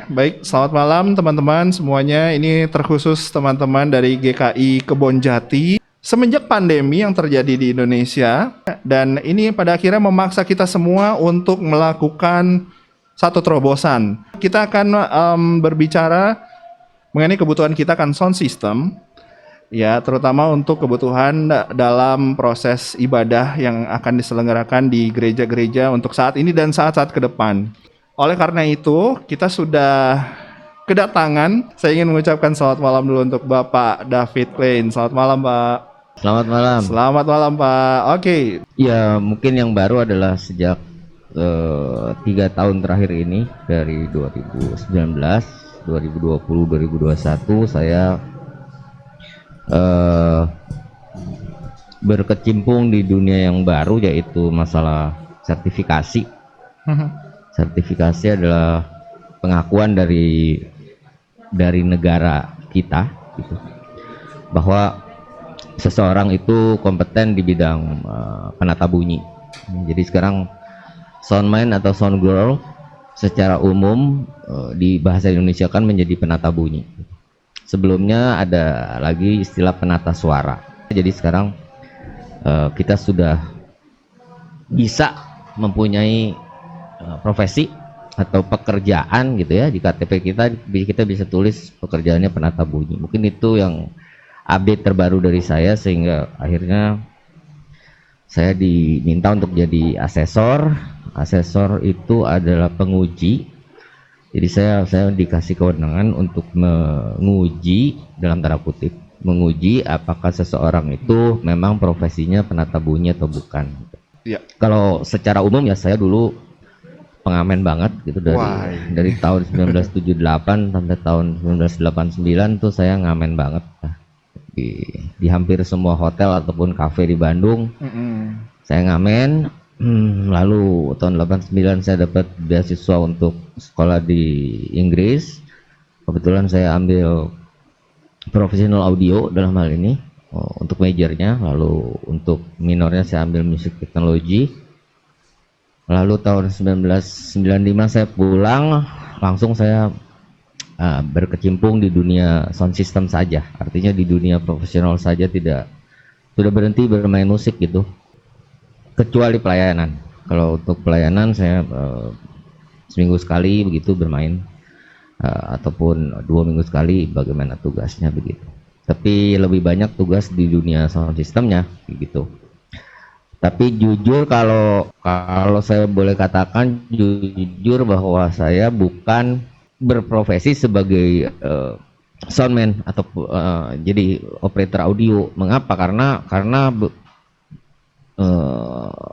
baik. Selamat malam teman-teman semuanya. Ini terkhusus teman-teman dari GKI Kebonjati. Semenjak pandemi yang terjadi di Indonesia, dan ini pada akhirnya memaksa kita semua untuk melakukan satu terobosan. Kita akan berbicara mengenai kebutuhan kita kan sound system, ya, terutama untuk kebutuhan dalam proses ibadah yang akan diselenggarakan di gereja-gereja untuk saat ini dan saat-saat ke depan. Oleh karena itu, kita sudah kedatangan. Saya ingin mengucapkan selamat malam dulu untuk Bapak David Klein. Selamat malam, Pak. Selamat malam. Selamat malam, Pak. Oke. Ya, mungkin yang baru adalah sejak 3 tahun terakhir ini, dari 2019, 2020, 2021 saya berkecimpung di dunia yang baru, yaitu masalah sertifikasi. Sertifikasi adalah pengakuan dari negara kita, gitu, bahwa seseorang itu kompeten di bidang penata bunyi. Jadi sekarang soundman atau sound girl secara umum di bahasa Indonesia kan menjadi penata bunyi. Sebelumnya ada lagi istilah penata suara. Jadi sekarang kita sudah bisa mempunyai profesi atau pekerjaan, gitu ya. Di KTP kita bisa tulis pekerjaannya penata bunyi. Mungkin itu yang update terbaru dari saya, sehingga akhirnya saya diminta untuk jadi asesor. Asesor itu adalah penguji. Jadi saya dikasih kewenangan untuk menguji, dalam tanda kutip, menguji apakah seseorang itu memang profesinya penata bunyi atau bukan. Ya. Kalau secara umum ya saya dulu pengamen banget gitu, dari tahun 1978 sampai tahun 1989 tuh saya ngamen banget. Di hampir semua hotel ataupun kafe di Bandung saya ngamen. Lalu tahun 89 saya dapat beasiswa untuk sekolah di Inggris. Kebetulan saya ambil professional audio dalam hal ini untuk majornya, lalu untuk minornya saya ambil music technology. Lalu tahun 1995 saya pulang, langsung saya berkecimpung di dunia sound system saja, artinya di dunia profesional saja, sudah berhenti bermain musik gitu, kecuali pelayanan. Kalau untuk pelayanan saya seminggu sekali begitu bermain, ataupun 2 minggu sekali bagaimana tugasnya begitu. Tapi lebih banyak tugas di dunia sound systemnya gitu. Tapi jujur, kalau saya boleh katakan jujur bahwa saya bukan berprofesi sebagai soundman atau jadi operator audio. Mengapa? Karena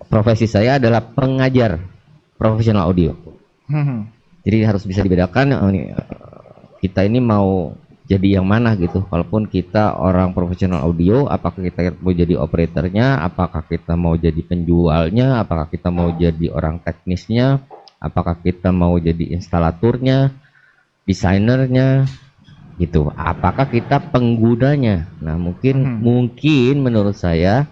profesi saya adalah pengajar profesional audio. Jadi harus bisa dibedakan, kita ini mau jadi yang mana gitu. Walaupun kita orang profesional audio, apakah kita mau jadi operatornya, apakah kita mau jadi penjualnya, apakah kita mau jadi orang teknisnya, apakah kita mau jadi instalaturnya, desainernya gitu, apakah kita penggunanya. Nah, mungkin menurut saya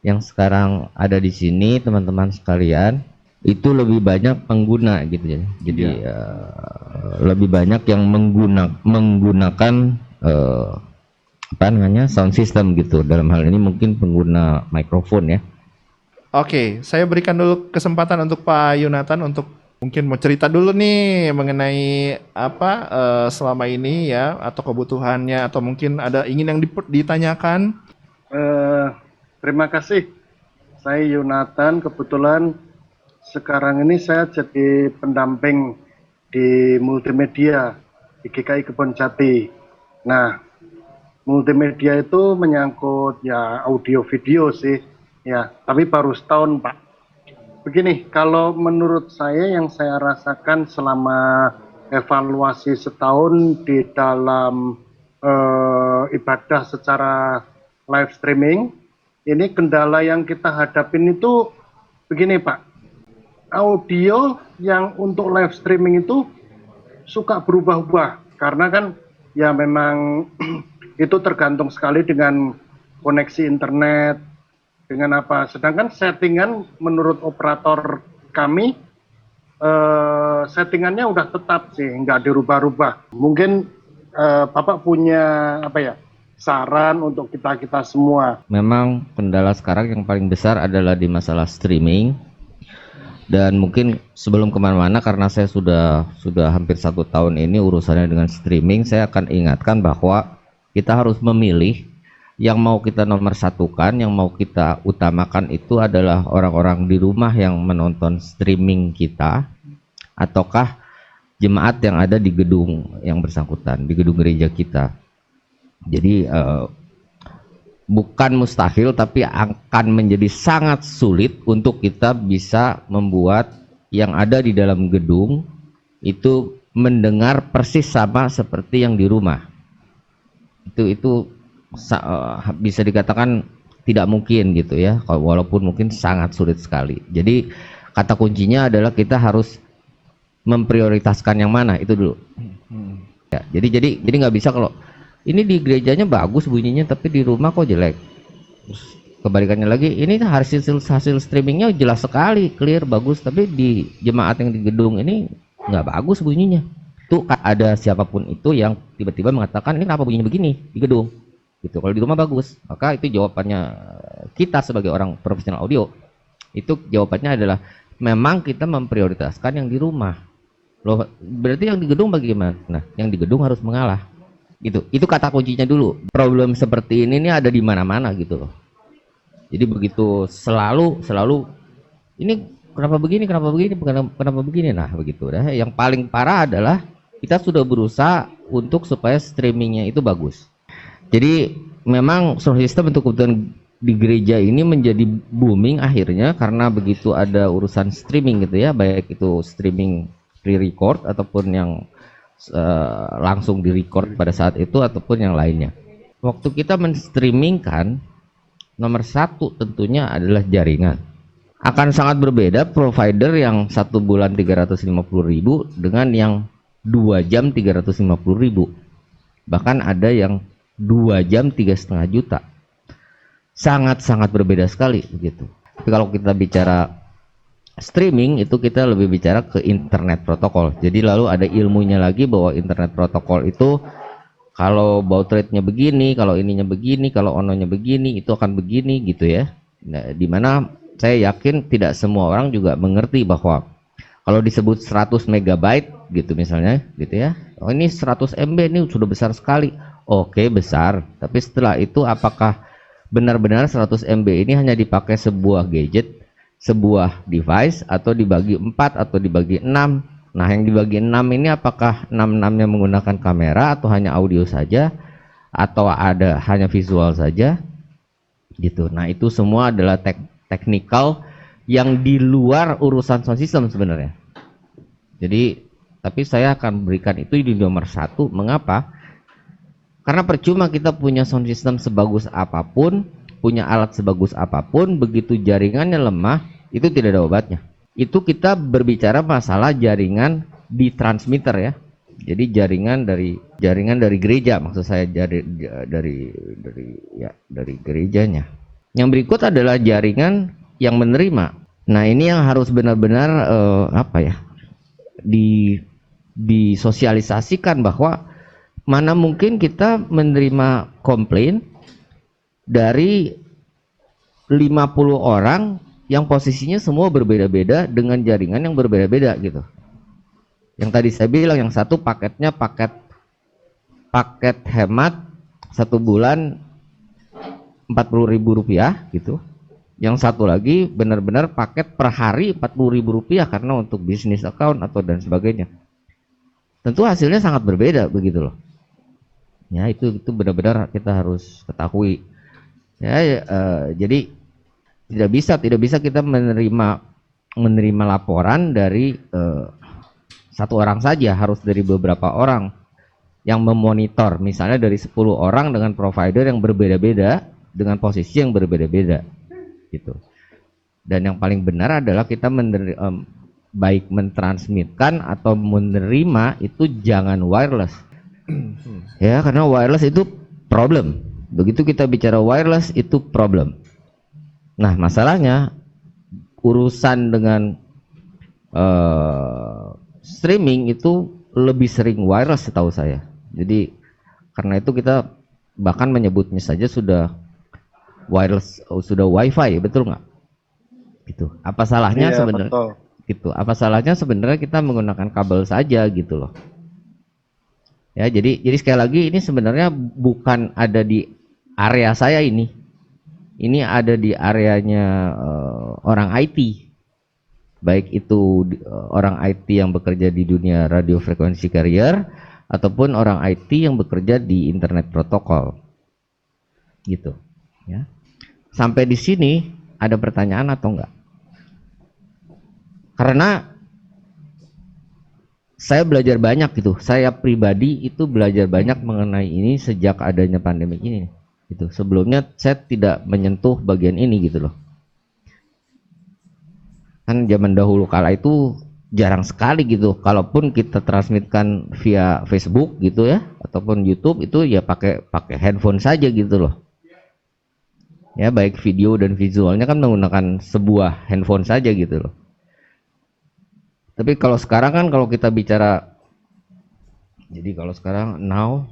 yang sekarang ada di sini, teman-teman sekalian, itu lebih banyak pengguna gitu ya. Jadi lebih banyak yang menggunakan sound system gitu. Dalam hal ini mungkin pengguna mikrofon ya. Oke, saya berikan dulu kesempatan untuk Pak Yonatan untuk mungkin mau cerita dulu nih mengenai apa selama ini ya, atau kebutuhannya, atau mungkin ada ingin yang ditanyakan. Terima kasih. Saya Yonatan, kebetulan sekarang ini saya jadi pendamping di multimedia di GKI Kebonjati. Nah, multimedia itu menyangkut ya audio video sih, ya, tapi baru setahun, Pak. Begini, kalau menurut saya yang saya rasakan selama evaluasi setahun di dalam ibadah secara live streaming, ini kendala yang kita hadapin itu begini, Pak. Audio yang untuk live streaming itu suka berubah-ubah, karena kan ya memang itu tergantung sekali dengan koneksi internet, dengan apa. Sedangkan settingan menurut operator kami settingannya udah tetap sih, nggak dirubah-rubah. Mungkin Bapak punya apa ya, saran untuk kita semua. Memang kendala sekarang yang paling besar adalah di masalah streaming. Dan mungkin sebelum kemana-mana, karena saya sudah hampir 1 tahun ini urusannya dengan streaming, saya akan ingatkan bahwa kita harus memilih yang mau kita nomor satukan, yang mau kita utamakan itu adalah orang-orang di rumah yang menonton streaming kita, ataukah jemaat yang ada di gedung yang bersangkutan, di gedung gereja kita. Jadi bukan mustahil, tapi akan menjadi sangat sulit untuk kita bisa membuat yang ada di dalam gedung itu mendengar persis sama seperti yang di rumah. Itu bisa dikatakan tidak mungkin gitu ya, walaupun mungkin sangat sulit sekali. Jadi kata kuncinya adalah kita harus memprioritaskan yang mana itu dulu. Ya, jadi nggak bisa kalau ini di gerejanya bagus bunyinya tapi di rumah kok jelek. Terus kebalikannya lagi, ini hasil streamingnya jelas sekali, clear, bagus, tapi di jemaat yang di gedung ini nggak bagus bunyinya. Itu ada siapapun itu yang tiba-tiba mengatakan ini kenapa bunyinya begini di gedung gitu. Kalau di rumah bagus, maka itu jawabannya kita sebagai orang profesional audio. Itu jawabannya adalah memang kita memprioritaskan yang di rumah. Loh, berarti yang di gedung bagaimana? Nah, yang di gedung harus mengalah. Gitu. Itu kata kuncinya dulu. Problem seperti ini nih ada di mana-mana gitu loh. Jadi begitu selalu ini kenapa begini, kenapa begini. Nah, begitu dah. Yang paling parah adalah kita sudah berusaha untuk supaya streamingnya itu bagus. Jadi memang sound system untuk kebutuhan di gereja ini menjadi booming akhirnya karena begitu ada urusan streaming gitu ya, baik itu streaming pre-record ataupun yang langsung di-record pada saat itu ataupun yang lainnya. Waktu kita men-streamingkan, nomor satu tentunya adalah jaringan. Akan sangat berbeda provider yang 1 bulan 350.000 dengan yang 2 jam 350.000. Bahkan ada yang 2 jam 3,5 juta. Sangat-sangat berbeda sekali begitu. Tapi kalau kita bicara streaming itu kita lebih bicara ke internet protokol. Jadi lalu ada ilmunya lagi bahwa internet protokol itu kalau baud rate-nya begini, kalau ininya begini, kalau ononya begini, itu akan begini gitu ya. Nah, dimana saya yakin tidak semua orang juga mengerti bahwa kalau disebut 100 megabyte gitu misalnya gitu ya. Oh ini 100 MB ini sudah besar sekali. Oke, besar. Tapi setelah itu apakah benar-benar 100 MB ini hanya dipakai sebuah gadget, sebuah device, atau dibagi 4 atau dibagi 6? Nah, yang dibagi 6 ini apakah 6-6-nya menggunakan kamera atau hanya audio saja atau ada hanya visual saja gitu. Nah, itu semua adalah teknikal yang di luar urusan sound system sebenarnya. Jadi, tapi saya akan berikan itu di nomor 1. Mengapa? Karena percuma kita punya sound system sebagus apapun, punya alat sebagus apapun, begitu jaringannya lemah, itu tidak ada obatnya. Itu kita berbicara masalah jaringan di transmitter ya. Jadi jaringan dari gereja, maksud saya dari gerejanya. Yang berikut adalah jaringan yang menerima. Nah, ini yang harus benar-benar disosialisasikan bahwa mana mungkin kita menerima komplain dari 50 orang yang posisinya semua berbeda-beda dengan jaringan yang berbeda-beda gitu. Yang tadi saya bilang, yang satu paketnya paket hemat 1 bulan 40.000 rupiah gitu. Yang satu lagi benar-benar paket per hari 40.000 rupiah karena untuk bisnis account atau dan sebagainya. Tentu hasilnya sangat berbeda begitu loh. Ya, itu benar-benar kita harus ketahui. Jadi tidak bisa kita menerima laporan dari satu orang saja, harus dari beberapa orang yang memonitor, misalnya dari 10 orang dengan provider yang berbeda-beda dengan posisi yang berbeda-beda gitu. Dan yang paling benar adalah kita baik mentransmitkan atau menerima itu jangan wireless. Ya, karena wireless itu problem. Begitu kita bicara wireless itu problem. Nah, masalahnya urusan dengan streaming itu lebih sering wireless setahu saya. Jadi karena itu kita bahkan menyebutnya saja sudah wireless, sudah wifi, betul nggak? Gitu. Apa salahnya sebenarnya? Gitu. Apa salahnya sebenarnya kita menggunakan kabel saja gitu loh. Ya, jadi sekali lagi ini sebenarnya bukan ada di area saya ini. Ini ada di areanya orang IT. Baik itu orang IT yang bekerja di dunia radio frekuensi carrier ataupun orang IT yang bekerja di internet protokol. Gitu, ya. Sampai di sini ada pertanyaan atau enggak? Karena saya belajar banyak gitu. Saya pribadi itu belajar banyak mengenai ini sejak adanya pandemi ini. Gitu. Sebelumnya saya tidak menyentuh bagian ini gitu loh. Kan zaman dahulu kala itu jarang sekali gitu. Kalaupun kita transmitkan via Facebook gitu ya, ataupun YouTube itu ya pakai handphone saja gitu loh. Ya, baik video dan visualnya kan menggunakan sebuah handphone saja gitu loh. Tapi kalau sekarang kan kalau kita bicara, jadi kalau sekarang now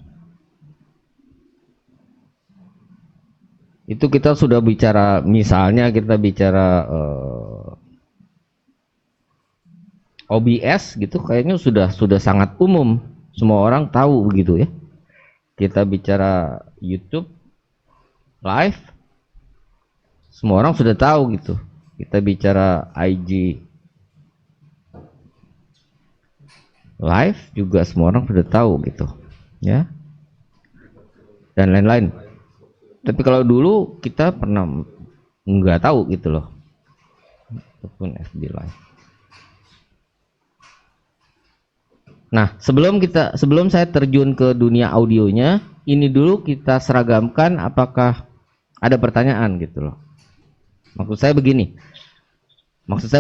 itu kita sudah bicara, misalnya kita bicara OBS gitu, kayaknya sudah sangat umum, semua orang tahu begitu ya. Kita bicara YouTube live, semua orang sudah tahu gitu. Kita bicara IG live juga semua orang sudah tahu gitu ya, dan lain-lain. Tapi kalau dulu kita pernah nggak tahu gitu loh, ataupun FB live. Nah, sebelum saya terjun ke dunia audionya, ini dulu kita seragamkan apakah ada pertanyaan gitu loh. Maksud saya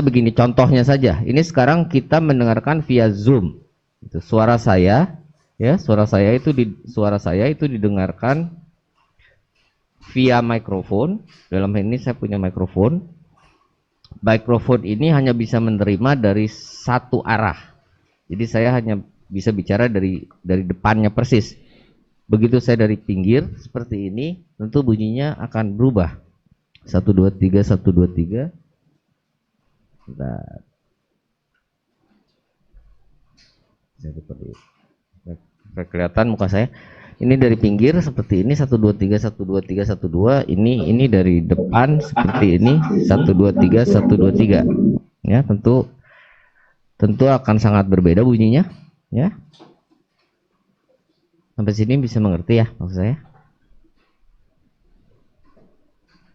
begini, contohnya saja. Ini sekarang kita mendengarkan via Zoom. Itu suara saya, ya, suara saya itu didengarkan via mikrofon. Dalam hal ini saya punya mikrofon. Mikrofon ini hanya bisa menerima dari satu arah. Jadi saya hanya bisa bicara dari depannya persis. Begitu saya dari pinggir seperti ini, tentu bunyinya akan berubah. 1 2 3 1 2 3. Nah, kelihatan muka saya. Ini dari pinggir seperti ini, 1 2 3 1 2 3 1 2. Ini dari depan seperti ini, 1 2 3 1 2 3. Ya, tentu akan sangat berbeda bunyinya, ya. Sampai sini bisa mengerti ya maksud saya?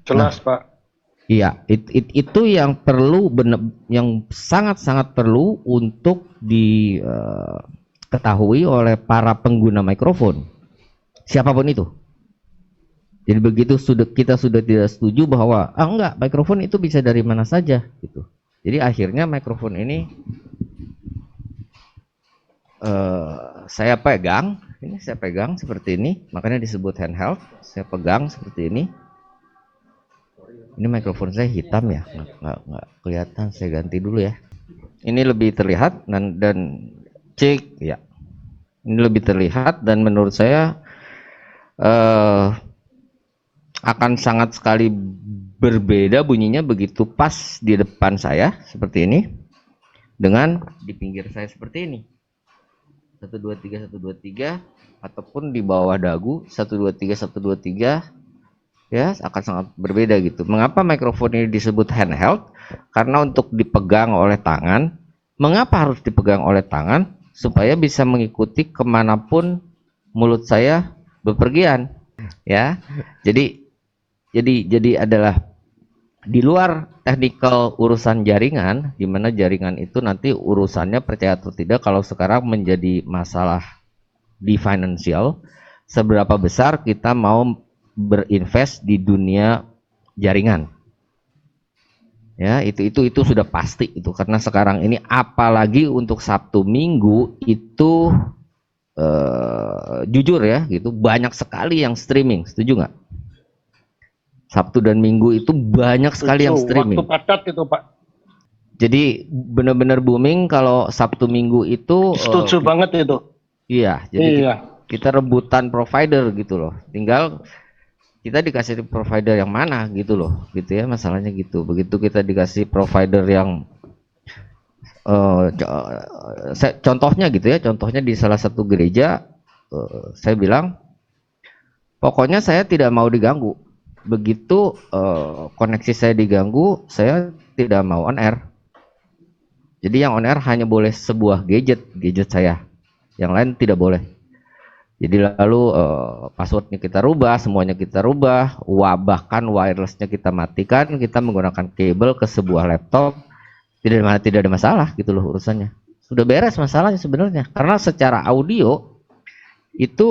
Jelas, Pak. Iya, itu yang perlu, yang sangat-sangat perlu untuk diketahui oleh para pengguna mikrofon, siapapun itu. Jadi begitu kita sudah tidak setuju bahwa enggak, mikrofon itu bisa dari mana saja gitu. Jadi akhirnya mikrofon ini saya pegang seperti ini, makanya disebut handheld. Saya pegang seperti ini. Ini mikrofon saya hitam ya, nggak kelihatan. Saya ganti dulu ya. Ini lebih terlihat dan cek ya. Ini lebih terlihat dan menurut saya akan sangat sekali berbeda bunyinya begitu pas di depan saya seperti ini dengan di pinggir saya seperti ini. 1 2 3 1 2 3 ataupun di bawah dagu 1 2 3 1 2 3. Ya, akan sangat berbeda gitu. Mengapa mikrofon ini disebut handheld? Karena untuk dipegang oleh tangan. Mengapa harus dipegang oleh tangan? Supaya bisa mengikuti kemanapun mulut saya bepergian. Ya, jadi adalah di luar teknikal urusan jaringan, di mana jaringan itu nanti urusannya percaya atau tidak. Kalau sekarang menjadi masalah di financial, seberapa besar kita mau berinvest di dunia jaringan, ya, itu sudah pasti itu, karena sekarang ini apalagi untuk Sabtu Minggu itu jujur ya gitu, banyak sekali yang streaming. Setuju nggak? Sabtu dan Minggu itu banyak sekali yang streaming. Waktu padat itu, Pak. Jadi benar-benar booming kalau Sabtu Minggu itu. Setuju banget itu. Iya, jadi Iya. kita rebutan provider gitu loh. Tinggal kita dikasih provider yang mana gitu loh, gitu ya, masalahnya gitu. Begitu kita dikasih provider yang contohnya gitu ya, contohnya di salah satu gereja, saya bilang pokoknya saya tidak mau diganggu. Begitu koneksi saya diganggu, saya tidak mau on air. Jadi yang on air hanya boleh sebuah gadget saya, yang lain tidak boleh. Jadi lalu passwordnya kita rubah, semuanya kita rubah, bahkan wirelessnya kita matikan, kita menggunakan kabel ke sebuah laptop, tidak ada masalah gitu loh urusannya. Sudah beres masalahnya sebenarnya, karena secara audio itu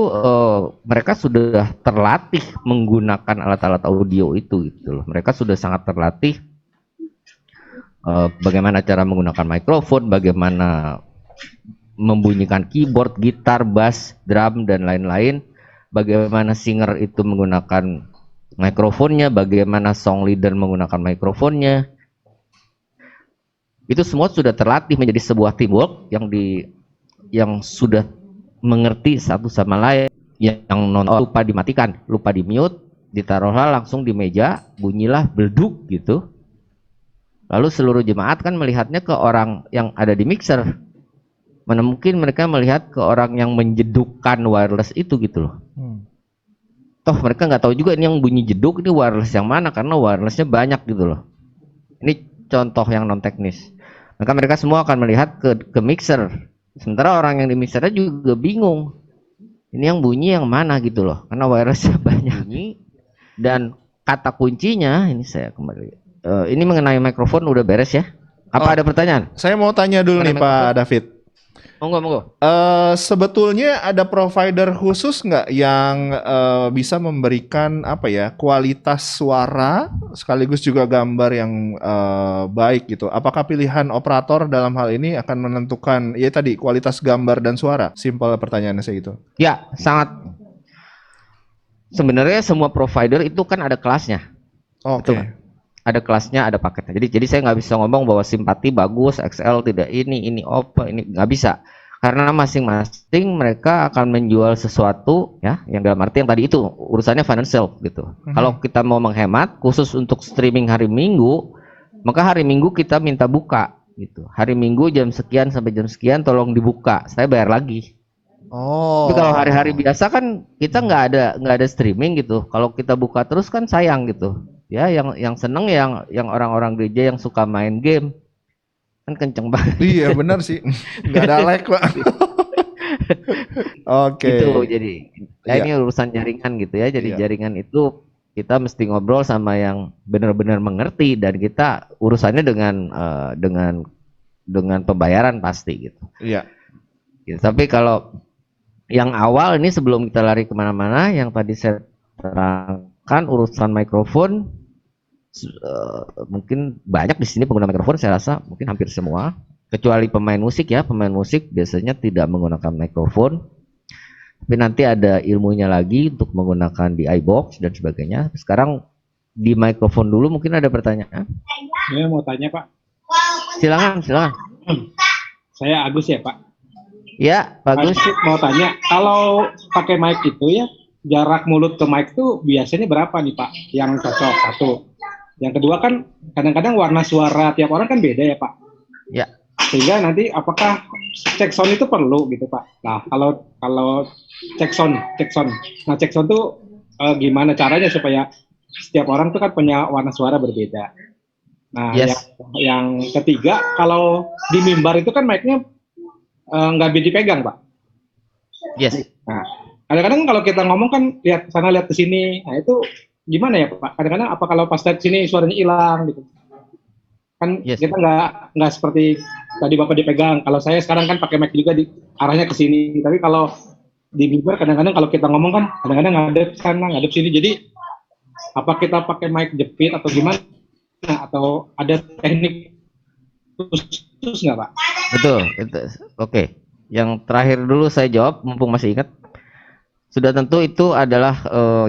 mereka sudah terlatih menggunakan alat-alat audio itu gitu loh. Mereka sudah sangat terlatih bagaimana cara menggunakan mikrofon, bagaimana membunyikan keyboard, gitar, bass, drum, dan lain-lain. Bagaimana singer itu menggunakan mikrofonnya, bagaimana song leader menggunakan mikrofonnya. Itu semua sudah terlatih menjadi sebuah teamwork yang sudah mengerti satu sama lain. Yang lupa dimatikan, lupa di mute, ditaruhlah langsung di meja, bunyilah belduk gitu. Lalu seluruh jemaat kan melihatnya ke orang yang ada di mixer. Mana mungkin mereka melihat ke orang yang menjedukkan wireless itu gitu loh. Toh mereka nggak tahu juga ini yang bunyi jeduk ini wireless yang mana, karena wirelessnya banyak gitu loh. Ini contoh yang non teknis. Maka mereka semua akan melihat ke mixer. Sementara orang yang di mixernya juga bingung. Ini yang bunyi yang mana gitu loh, karena wirelessnya banyak. Dan kata kuncinya ini saya kembali. Ini mengenai mikrofon udah beres ya? Apa ada pertanyaan? Saya mau tanya dulu nih Pak David. Monggo. Sebetulnya ada provider khusus nggak yang bisa memberikan apa ya kualitas suara sekaligus juga gambar yang baik gitu? Apakah pilihan operator dalam hal ini akan menentukan ya tadi kualitas gambar dan suara? Simpel pertanyaannya saya itu. Ya, sangat. Sebenarnya semua provider itu kan ada kelasnya. Oke. Ada kelasnya, ada paketnya. Jadi saya nggak bisa ngomong bahwa Simpati bagus, XL tidak ini apa, ini nggak bisa. Karena masing-masing mereka akan menjual sesuatu ya, yang dalam arti yang tadi itu urusannya financial gitu. Kalau kita mau menghemat khusus untuk streaming hari Minggu, maka hari Minggu kita minta buka gitu. Hari Minggu jam sekian sampai jam sekian tolong dibuka, saya bayar lagi. Tapi kalau hari-hari biasa kan kita nggak ada streaming gitu. Kalau kita buka terus kan sayang gitu. Ya, yang seneng yang orang-orang gereja yang suka main game kan kenceng banget. Iya benar sih, nggak ada lag Pak. Oke. Itu jadi ini urusan jaringan gitu ya. Jadi jaringan itu kita mesti ngobrol sama yang benar-benar mengerti, dan kita urusannya dengan pembayaran pasti gitu. Iya. Gitu. Tapi kalau yang awal ini sebelum kita lari kemana-mana, yang tadi saya terangkan urusan mikrofon. Mungkin banyak di sini pengguna mikrofon, saya rasa mungkin hampir semua, kecuali pemain musik ya. Pemain musik biasanya tidak menggunakan mikrofon, tapi nanti ada ilmunya lagi untuk menggunakan di iBox dan sebagainya. Sekarang di mikrofon dulu, mungkin ada pertanyaan. Saya mau tanya Pak. Silakan. Saya Agus ya Pak. Ya, bagus. Mau tanya, kalau pakai mic itu ya, jarak mulut ke mic itu biasanya berapa nih Pak yang cocok? Satu. Yang kedua kan kadang-kadang warna suara tiap orang kan beda ya Pak. Ya. Sehingga nanti apakah cek sound itu perlu gitu Pak? Nah kalau cek sound. Nah cek sound itu gimana caranya supaya setiap orang tuh kan punya warna suara berbeda. Nah yang ketiga, kalau di mimbar itu kan mic-nya nggak bisa dipegang Pak. Yes. Nah kadang-kadang kalau kita ngomong kan lihat sana lihat ke sini, nah itu gimana ya Pak? Kadang-kadang apa kalau pas lihat sini suaranya hilang gitu? Kan kita nggak seperti tadi Bapak dipegang. Kalau saya sekarang kan pakai mic juga di arahnya ke sini. Tapi kalau di mimbar kadang-kadang kalau kita ngomong kan kadang-kadang ngadep sana ngadep sini. Jadi apa kita pakai mic jepit atau gimana? Atau ada teknik khusus nggak Pak? Betul. Oke. Yang terakhir dulu saya jawab, mumpung masih ingat. Sudah tentu itu adalah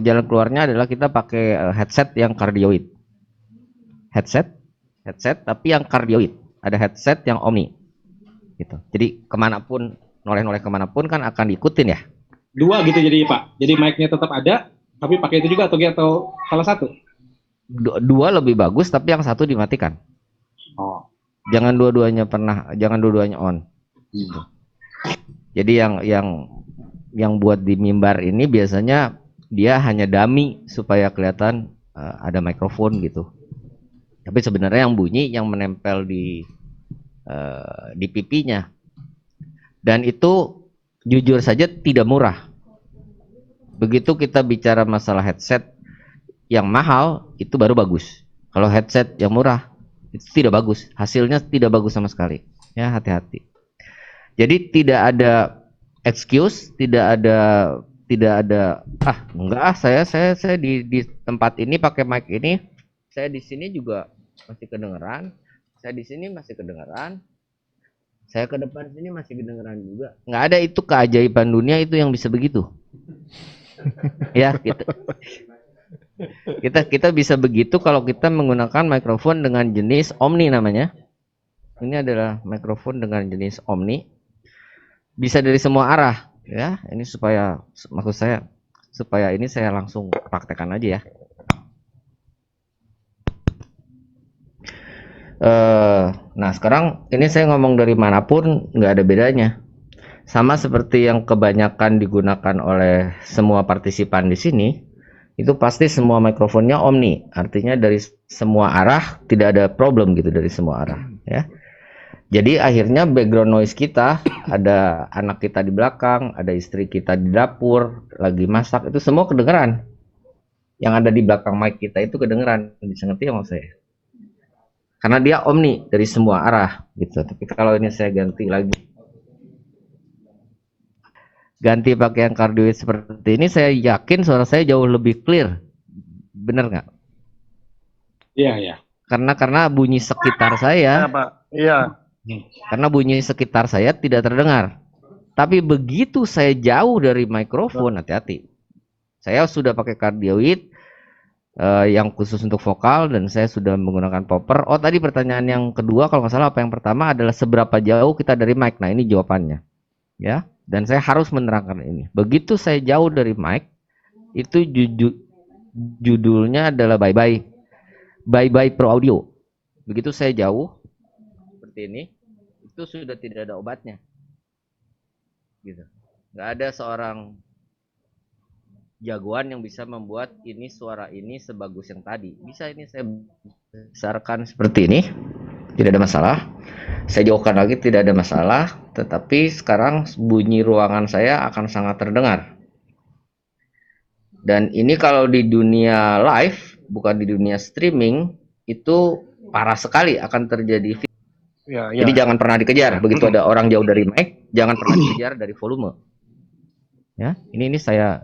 jalan keluarnya adalah kita pakai headset yang kardioid. Headset tapi yang kardioid. ada headset yang omni gitu. Jadi kemanapun, noleh-noleh kemanapun kan akan diikutin ya. Dua gitu jadi Pak. Jadi mic-nya tetap ada, tapi pakai itu juga atau salah satu? Dua lebih bagus, tapi yang satu dimatikan. Oh. Jangan dua-duanya on. Gitu. Jadi yang buat di mimbar ini biasanya dia hanya dummy supaya kelihatan ada mikrofon gitu. Tapi sebenarnya yang bunyi yang menempel di pipinya. Dan itu jujur saja tidak murah. Begitu kita bicara masalah headset yang mahal, itu baru bagus. Kalau headset yang murah, itu tidak bagus. Hasilnya tidak bagus sama sekali. Ya, hati-hati. Jadi tidak ada excuse, tidak ada saya di tempat ini pakai mic ini, saya di sini juga masih kedengeran, saya di sini masih kedengeran, saya ke depan sini masih kedengeran juga. Nggak ada, itu keajaiban dunia itu yang bisa begitu. Ya, kita bisa begitu kalau kita menggunakan mikrofon dengan jenis Omni namanya. Ini adalah mikrofon dengan jenis Omni. Bisa dari semua arah, ya. Ini maksud saya supaya ini saya langsung praktekkan aja ya. Nah sekarang ini saya ngomong dari manapun nggak ada bedanya, sama seperti yang kebanyakan digunakan oleh semua partisipan di sini. Itu pasti semua mikrofonnya omni, artinya dari semua arah, tidak ada problem gitu dari semua arah ya. Jadi akhirnya background noise kita, ada anak kita di belakang, ada istri kita di dapur lagi masak, itu semua kedengeran. Yang ada di belakang mic kita itu kedengeran. Bisa ngerti ya maksud saya? Karena dia omni dari semua arah gitu. Tapi kalau ini saya ganti pakai yang cardioid seperti ini, saya yakin suara saya jauh lebih clear. Bener nggak? Iya, iya. Karena bunyi sekitar saya. Iya, Pak. Iya. Karena bunyi sekitar saya tidak terdengar. Tapi begitu saya jauh dari mikrofon, hati-hati. Saya sudah pakai cardioid yang khusus untuk vokal, dan saya sudah menggunakan popper. Oh, tadi pertanyaan yang kedua kalau nggak salah, apa yang pertama adalah seberapa jauh kita dari mic. Nah, ini jawabannya. Ya, dan saya harus menerangkan ini. Begitu saya jauh dari mic, itu judulnya adalah bye-bye Pro Audio. Begitu saya jauh seperti ini, itu sudah tidak ada obatnya. Gitu. Nggak ada seorang jagoan yang bisa membuat ini suara ini sebagus yang tadi. Bisa ini saya besarkan seperti ini, tidak ada masalah. Saya jauhkan lagi, tidak ada masalah. Tetapi sekarang bunyi ruangan saya akan sangat terdengar. Dan ini kalau di dunia live, bukan di dunia streaming, itu parah sekali akan terjadi. Ya. Jadi jangan pernah dikejar. Begitu ada orang jauh dari mic, jangan pernah dikejar dari volume. Ya, ini saya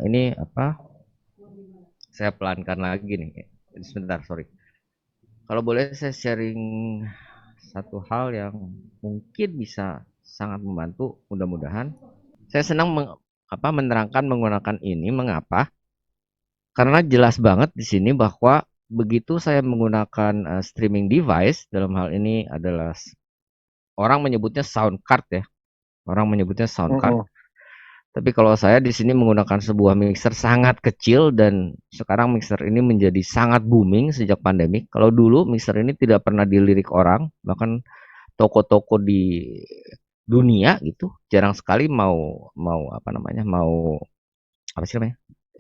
pelankan lagi nih. Sebentar, sorry. Kalau boleh saya sharing satu hal yang mungkin bisa sangat membantu, mudah-mudahan. Saya senang menerangkan menggunakan ini. Mengapa? Karena jelas banget di sini bahwa begitu saya menggunakan streaming device, dalam hal ini adalah orang menyebutnya sound card ya. Orang menyebutnya sound card. Tapi kalau saya di sini menggunakan sebuah mixer sangat kecil, dan sekarang mixer ini menjadi sangat booming sejak pandemi. Kalau dulu mixer ini tidak pernah dilirik orang, bahkan toko-toko di dunia gitu jarang sekali mau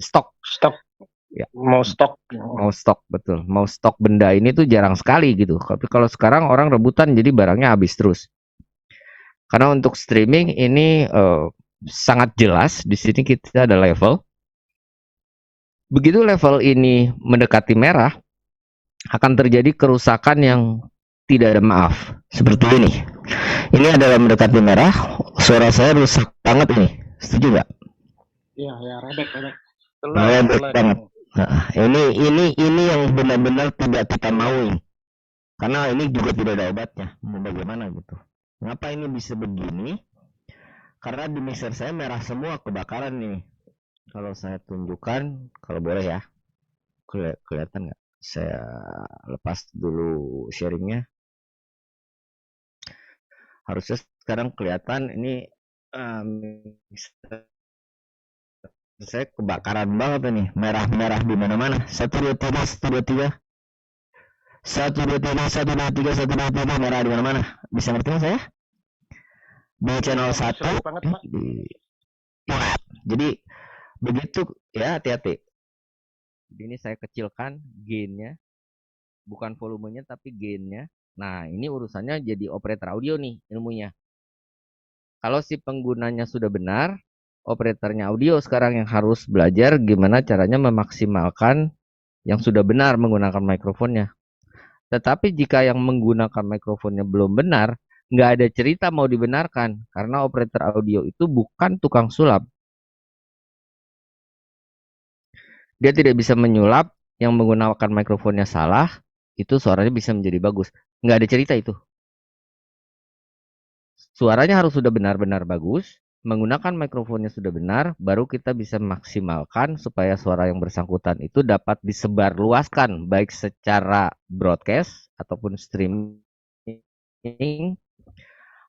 stok. Ya. Mau stok, betul. Mau stok benda ini tuh jarang sekali gitu. Tapi kalau sekarang orang rebutan, jadi barangnya habis terus. Karena untuk streaming ini sangat jelas di sini kita ada level. Begitu level ini mendekati merah, akan terjadi kerusakan yang tidak ada maaf. Seperti ini. Ini adalah mendekati merah, suara saya rusak banget ini. Setuju nggak? Iya, ya, rebek. Rebek banget. Nah, ini yang benar-benar tidak kita mau. Karena ini juga tidak ada obatnya. Mau bagaimana gitu? Kenapa ini bisa begini? Karena di mixer saya merah semua, kebakaran nih. Kalau saya tunjukkan, kalau boleh ya, kelihatan nggak? Saya lepas dulu sharingnya. Harusnya sekarang kelihatan ini saya kebakaran banget ini, merah-merah di mana-mana. 123 123 123 123 123 merah di mana-mana. Bisa ngerti nggak saya? Di channel 1 jadi begitu ya, hati-hati. Ini saya kecilkan gainnya, bukan volumenya tapi gainnya. Nah, ini urusannya jadi operator audio nih ilmunya. Kalau si penggunanya sudah benar, operatornya audio sekarang yang harus belajar gimana caranya memaksimalkan yang sudah benar menggunakan mikrofonnya. Tetapi jika yang menggunakan mikrofonnya belum benar, nggak ada cerita mau dibenarkan, karena operator audio itu bukan tukang sulap. Dia tidak bisa menyulap, yang menggunakan mikrofonnya salah, itu suaranya bisa menjadi bagus. Nggak ada cerita itu. Suaranya harus sudah benar-benar bagus, menggunakan mikrofonnya sudah benar, baru kita bisa maksimalkan supaya suara yang bersangkutan itu dapat disebarluaskan, baik secara broadcast, ataupun streaming,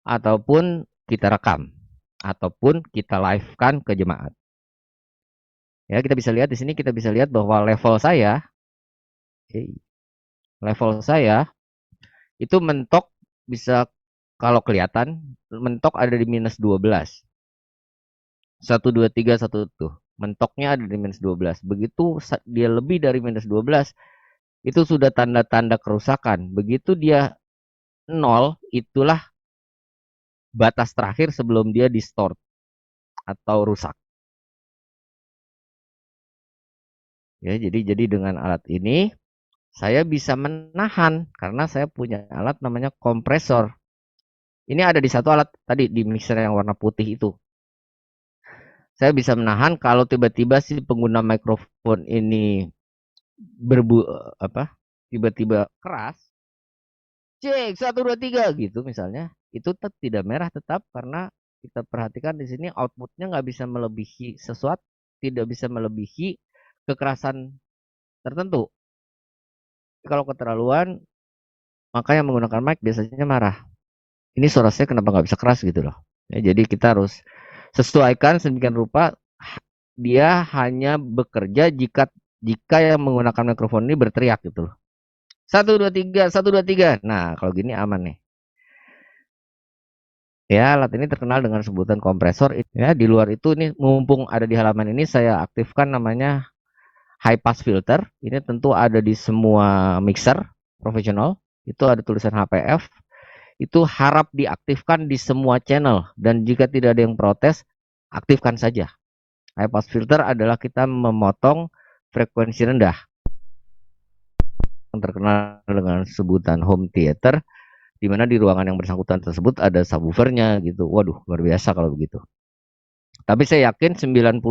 ataupun kita rekam, ataupun kita live-kan ke jemaat. Ya, kita bisa lihat di sini, kita bisa lihat bahwa level saya itu mentok bisa, kalau kelihatan mentok ada di minus 12. 1 2 3 1 tuh. Mentoknya ada di minus 12. Begitu dia lebih dari minus 12, itu sudah tanda-tanda kerusakan. Begitu dia 0, itulah batas terakhir sebelum dia distort atau rusak. Ya, jadi dengan alat ini saya bisa menahan karena saya punya alat namanya kompresor. Ini ada di satu alat tadi di mixer yang warna putih itu. Saya bisa menahan kalau tiba-tiba si pengguna mikrofon ini tiba-tiba keras. Cek 1 2 3 gitu misalnya. Itu tidak merah tetap karena kita perhatikan di sini outputnya nggak bisa melebihi sesuatu, tidak bisa melebihi kekerasan tertentu. Kalau keterlaluan, maka yang menggunakan mic biasanya marah. Ini suara saya kenapa nggak bisa keras gitu loh. Ya, jadi kita harus sesuaikan sedemikian rupa. Dia hanya bekerja jika yang menggunakan mikrofon ini berteriak gitu loh. 1 2 3 1 2 3. Nah, kalau gini aman nih. Ya, alat ini terkenal dengan sebutan kompresor. Ya, di luar itu ini mumpung ada di halaman ini saya aktifkan namanya high pass filter. Ini tentu ada di semua mixer profesional. Itu ada tulisan HPF. Itu harap diaktifkan di semua channel, dan jika tidak ada yang protes, aktifkan saja. High pass filter adalah kita memotong frekuensi rendah yang terkenal dengan sebutan home theater, di mana di ruangan yang bersangkutan tersebut ada subwoofernya gitu. Waduh, luar biasa kalau begitu. Tapi saya yakin 99%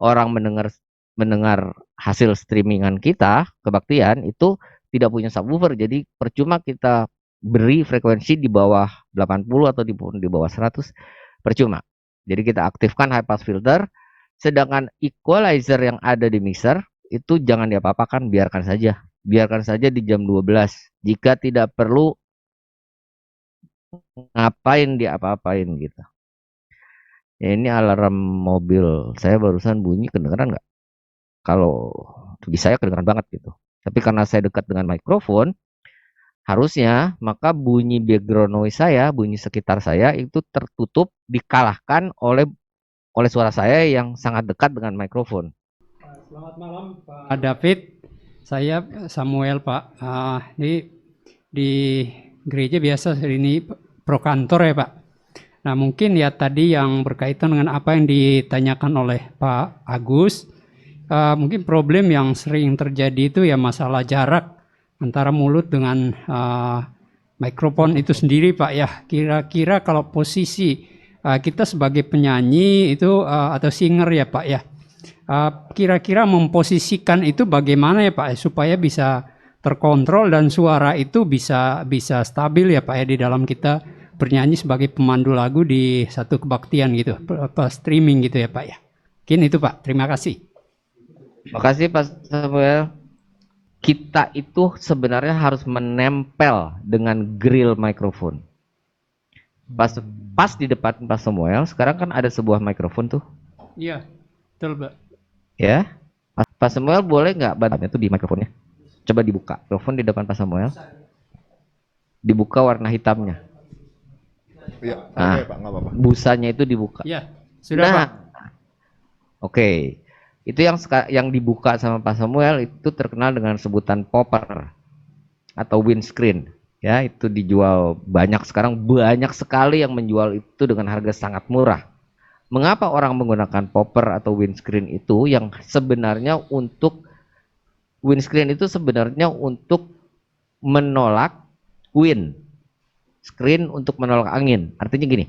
orang mendengar hasil streamingan kita kebaktian itu tidak punya subwoofer. Jadi percuma kita beri frekuensi di bawah 80 atau di bawah 100, percuma. Jadi kita aktifkan high pass filter, sedangkan equalizer yang ada di mixer itu jangan diapa-apakan, biarkan saja. Biarkan saja di jam 12. Jika tidak perlu ngapain diapa-apain gitu. Ya, ini alarm mobil saya barusan bunyi, kedengeran nggak? Kalau di saya kedengeran banget gitu. Tapi karena saya dekat dengan mikrofon, harusnya maka bunyi background noise saya, bunyi sekitar saya itu tertutup, dikalahkan oleh suara saya yang sangat dekat dengan mikrofon. Selamat malam Pak David, saya Samuel Pak. Di gereja biasa ini pro kantor ya Pak. Nah mungkin ya tadi yang berkaitan dengan apa yang ditanyakan oleh Pak Agus, mungkin problem yang sering terjadi itu ya masalah jarak antara mulut dengan mikrofon itu sendiri Pak ya. Kira-kira kalau posisi kita sebagai penyanyi itu atau singer ya Pak ya, kira-kira memposisikan itu bagaimana ya Pak supaya bisa terkontrol dan suara itu bisa stabil ya Pak ya di dalam kita bernyanyi sebagai pemandu lagu di satu kebaktian gitu, streaming gitu ya Pak ya. Mungkin itu Pak, terima kasih. Terima kasih Pak Samuel. Kita itu sebenarnya harus menempel dengan grill mikrofon. Pas di depan Pak Samuel, sekarang kan ada sebuah mikrofon tuh, Iya, betul Pak. ya. Pak Samuel boleh nggak bantunya tuh di mikrofonnya? Coba dibuka, mikrofon di depan Pak Samuel, dibuka warna hitamnya. Iya, Nah, oke Pak, nggak apa-apa. busanya itu dibuka. Iya, sudah Nah, Pak. oke. Itu yang dibuka sama Pak Samuel itu terkenal dengan sebutan popper atau windscreen. Ya, itu dijual banyak sekarang, banyak sekali yang menjual itu dengan harga sangat murah. Mengapa orang menggunakan popper atau windscreen itu yang sebenarnya windscreen itu sebenarnya untuk menolak wind, screen untuk menolak angin. Artinya gini,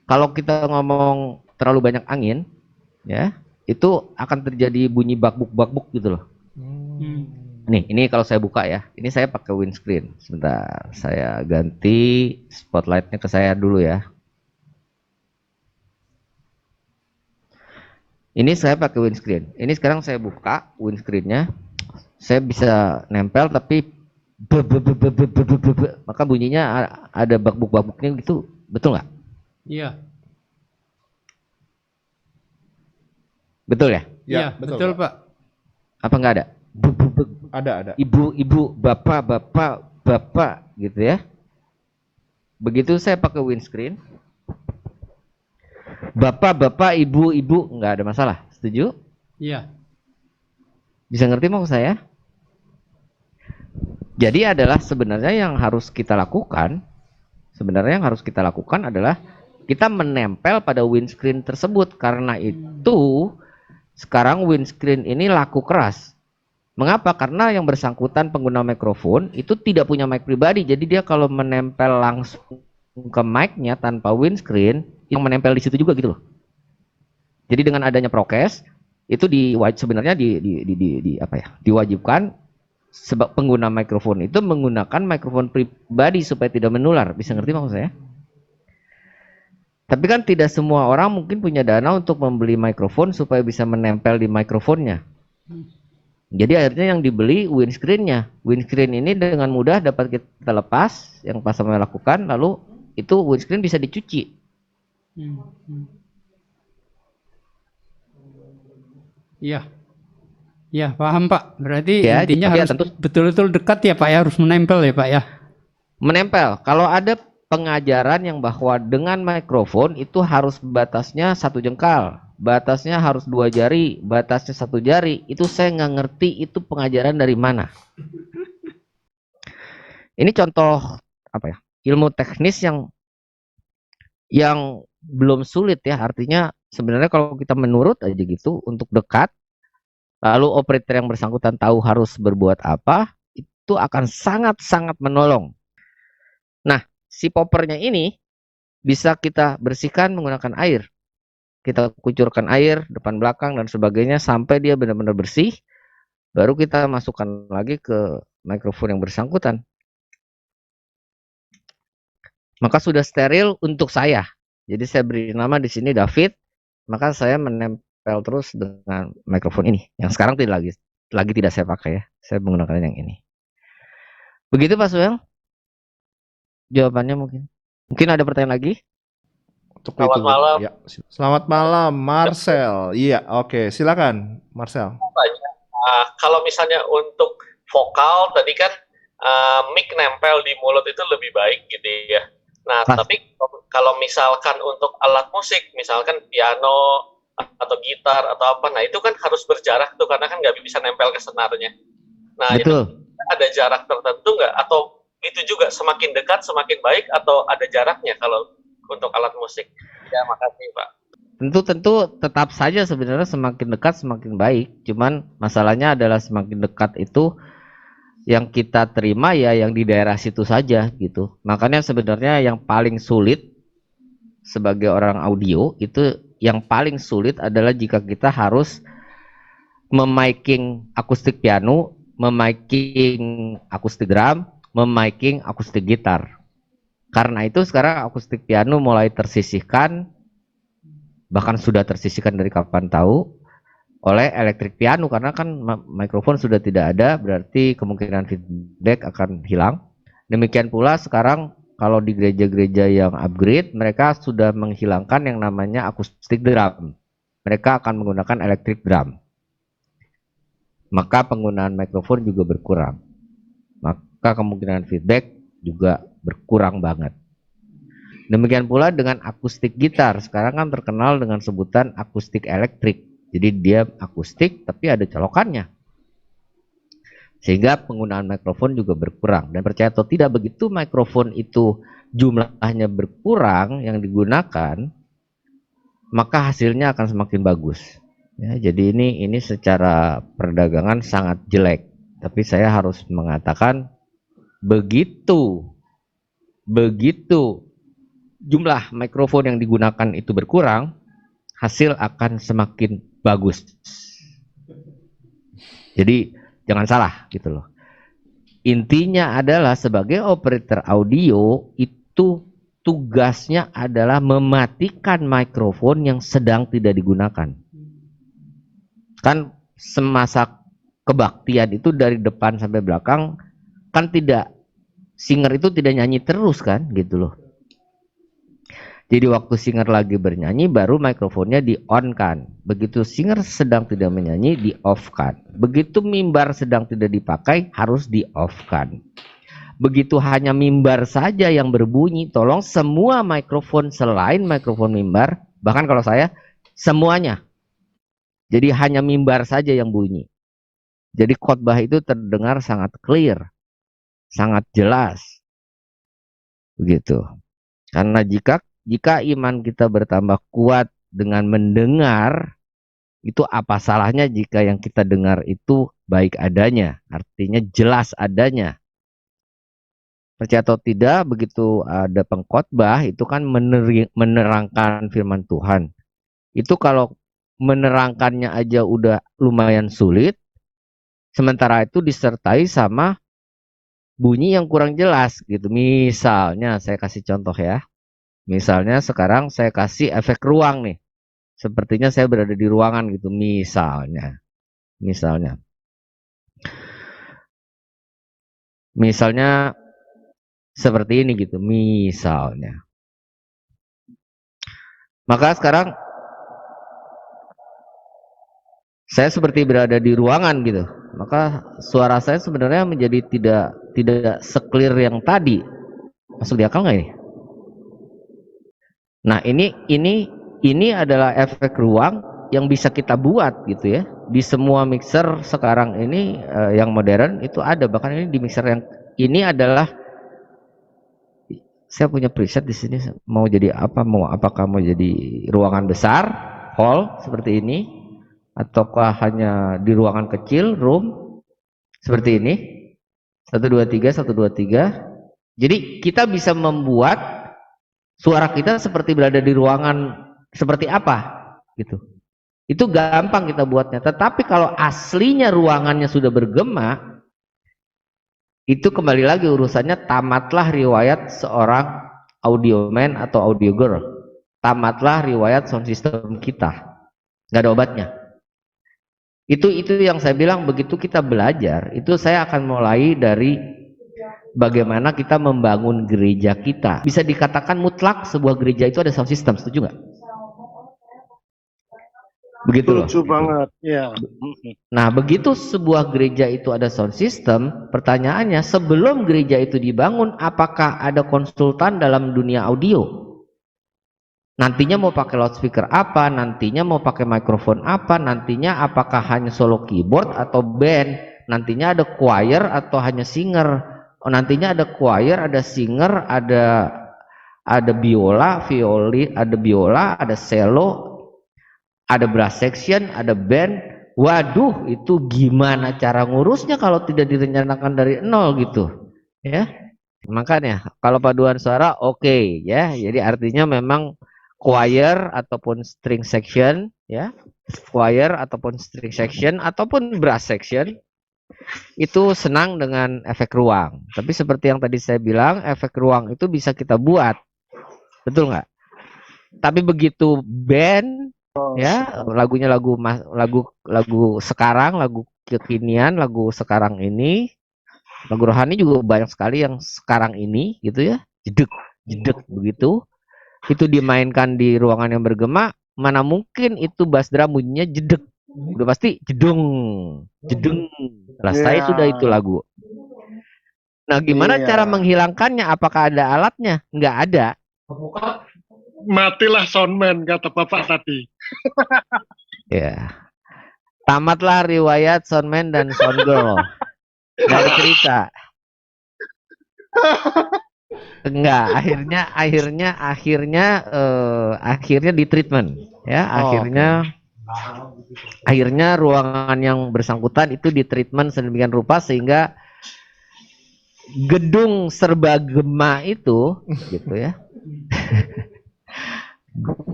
kalau kita ngomong terlalu banyak angin, ya, itu akan terjadi bunyi bakbuk-bakbuk gitu loh. Nih, ini kalau saya buka ya, ini saya pakai windscreen. Sebentar, saya ganti spotlightnya ke saya dulu ya. Ini saya pakai windscreen. Ini sekarang saya buka windscreennya, saya bisa nempel tapi maka bunyinya ada bakbuk-bakbuknya gitu, betul nggak? Iya. Betul ya? Iya, betul Pak. Apa nggak ada? Ada. Ibu-ibu, bapak gitu ya. Begitu saya pakai windscreen, bapak, ibu, nggak ada masalah. Setuju? Iya. Bisa ngerti maksud saya? Jadi adalah sebenarnya yang harus kita lakukan adalah kita menempel pada windscreen tersebut. Karena itu sekarang windscreen ini laku keras. Mengapa? Karena yang bersangkutan pengguna mikrofon itu tidak punya mic pribadi. Jadi dia kalau menempel langsung ke mic-nya tanpa windscreen, yang menempel di situ juga gitu loh. Jadi dengan adanya prokes itu sebenarnya diwajibkan sebab pengguna mikrofon itu menggunakan mikrofon pribadi supaya tidak menular. Bisa ngerti maksud saya? Tapi kan tidak semua orang mungkin punya dana untuk membeli mikrofon supaya bisa menempel di mikrofonnya. Jadi akhirnya yang dibeli windscreen-nya. Windscreen ini dengan mudah dapat kita lepas, yang Pak Samuel lakukan, lalu itu windscreen bisa dicuci. Iya. Ya, paham Pak. Berarti Ya, intinya ya, harus tentu betul-betul dekat ya Pak ya, harus menempel ya Pak ya. menempel. Kalau ada pengajaran yang bahwa dengan mikrofon itu harus batasnya 1 jengkal, batasnya harus 2 jari, batasnya 1 jari, itu saya nggak ngerti itu pengajaran dari mana. Ini contoh apa ya, ilmu teknis yang belum sulit ya. Artinya sebenarnya kalau kita menurut aja gitu untuk dekat, lalu operator yang bersangkutan tahu harus berbuat apa, itu akan sangat-sangat menolong. Nah, si poppernya ini bisa kita bersihkan menggunakan air. Kita kucurkan air depan belakang dan sebagainya sampai dia benar-benar bersih. Baru kita masukkan lagi ke mikrofon yang bersangkutan. Maka sudah steril untuk saya. Jadi saya beri nama di sini David. Maka saya menempel terus dengan mikrofon ini. Yang sekarang tidak lagi tidak saya pakai ya. Saya menggunakan yang ini. Begitu Pak Suel? Jawabannya mungkin. Mungkin ada pertanyaan lagi? Selamat malam. Ya. Selamat malam, Marcel. Iya, oke. Silakan, Marcel. Kalau misalnya untuk vokal tadi kan mic nempel di mulut itu lebih baik gitu ya. Nah, tapi kalau misalkan untuk alat musik, misalkan piano atau gitar atau apa, nah itu kan harus berjarak tuh karena kan nggak bisa nempel ke senarnya. Nah, betul. Itu ada jarak tertentu nggak? Atau itu juga semakin dekat semakin baik atau ada jaraknya kalau untuk alat musik? Ya, makasih Pak. Tentu tetap saja sebenarnya semakin dekat semakin baik. Cuman masalahnya adalah semakin dekat itu yang kita terima ya yang di daerah situ saja gitu. Makanya sebenarnya yang paling sulit sebagai orang audio itu yang paling sulit adalah jika kita harus memiking akustik piano, memiking akustik drum, memiking akustik gitar. Karena itu sekarang akustik piano mulai tersisihkan, bahkan sudah tersisihkan dari kapan tahu oleh elektrik piano karena kan mikrofon sudah tidak ada, berarti kemungkinan feedback akan hilang. Demikian pula sekarang kalau di gereja-gereja yang upgrade, mereka sudah menghilangkan yang namanya acoustic drum. Mereka akan menggunakan electric drum. Maka penggunaan mikrofon juga berkurang. Maka kemungkinan feedback juga berkurang banget. Demikian pula dengan akustik gitar. Sekarang kan terkenal dengan sebutan akustik elektrik. Jadi dia akustik tapi ada colokannya. Sehingga penggunaan mikrofon juga berkurang. Dan percaya atau tidak, begitu mikrofon itu jumlahnya berkurang yang digunakan, maka hasilnya akan semakin bagus. Ya, jadi ini secara perdagangan sangat jelek. Tapi saya harus mengatakan begitu jumlah mikrofon yang digunakan itu berkurang, hasil akan semakin bagus. Jadi jangan salah gitu loh. Intinya adalah sebagai operator audio itu tugasnya adalah mematikan mikrofon yang sedang tidak digunakan. Kan semasa kebaktian itu dari depan sampai belakang kan tidak, singer itu tidak nyanyi terus kan gitu loh. Jadi waktu singer lagi bernyanyi baru mikrofonnya di-on kan. Begitu singer sedang tidak menyanyi di-off kan. Begitu mimbar sedang tidak dipakai harus di-off kan. Begitu hanya mimbar saja yang berbunyi, tolong semua mikrofon selain mikrofon mimbar, bahkan kalau saya semuanya. Jadi hanya mimbar saja yang bunyi. Jadi khotbah itu terdengar sangat clear, sangat jelas. Begitu. Karena jika iman kita bertambah kuat dengan mendengar, itu apa salahnya jika yang kita dengar itu baik adanya, artinya jelas adanya. Percaya atau tidak, begitu ada pengkhotbah itu kan menerangkan firman Tuhan. Itu kalau menerangkannya aja udah lumayan sulit, sementara itu disertai sama bunyi yang kurang jelas gitu. Misalnya saya kasih contoh ya. Misalnya sekarang saya kasih efek ruang nih. Sepertinya saya berada di ruangan gitu. Misalnya seperti ini gitu. Misalnya. Maka sekarang saya seperti berada di ruangan gitu. Maka suara saya sebenarnya menjadi tidak seklir yang tadi. Masuk di akal nggak ini? Nah ini adalah efek ruang yang bisa kita buat gitu ya. Di semua mixer sekarang ini yang modern itu ada. Bahkan ini di mixer yang ini adalah, saya punya preset di sini. Mau jadi apa? Apakah mau jadi ruangan besar, hall seperti ini, ataukah hanya di ruangan kecil, room seperti ini? 1 2 3 1 2 3. Jadi kita bisa membuat suara kita seperti berada di ruangan seperti apa gitu. Itu gampang kita buatnya. Tetapi kalau aslinya ruangannya sudah bergema, itu kembali lagi urusannya tamatlah riwayat seorang audioman atau audio girl. Tamatlah riwayat sound system kita. Nggak ada obatnya. Itu yang saya bilang, begitu kita belajar, itu saya akan mulai dari bagaimana kita membangun gereja kita. Bisa dikatakan mutlak sebuah gereja itu ada sound system, setuju nggak? Begitu loh. Setuju banget, ya. Nah, begitu sebuah gereja itu ada sound system, pertanyaannya sebelum gereja itu dibangun, apakah ada konsultan dalam dunia audio? Nantinya mau pakai loudspeaker apa? Nantinya mau pakai mikrofon apa? Nantinya apakah hanya solo keyboard atau band? Nantinya ada choir atau hanya singer? Oh, nantinya ada choir, ada singer, ada biola, violin, ada biola, ada cello, ada brass section, ada band. Waduh, itu gimana cara ngurusnya kalau tidak direncanakan dari nol gitu, ya? Makanya kalau paduan suara oke, ya. Jadi artinya memang choir ataupun string section, ya. Choir ataupun string section ataupun brass section itu senang dengan efek ruang. Tapi seperti yang tadi saya bilang, efek ruang itu bisa kita buat, betul nggak? Tapi begitu band, ya, lagunya lagu sekarang, lagu kekinian, lagu sekarang ini, lagu rohani juga banyak sekali yang sekarang ini, gitu ya. jedek jedek begitu, itu dimainkan di ruangan yang bergema, mana mungkin itu bass drum bunyinya jedek, udah pasti jedung jedeng. Selesai sudah itu lagu. Nah, gimana cara menghilangkannya? Apakah ada alatnya? Nggak ada. Matilah soundman, kata Bapak tadi. Ya. Tamatlah riwayat soundman dan soundgirl. Nggak ada cerita. Enggak, akhirnya di treatment ya, akhirnya ruangan yang bersangkutan itu di treatment sedemikian rupa sehingga gedung serbagema itu gitu ya.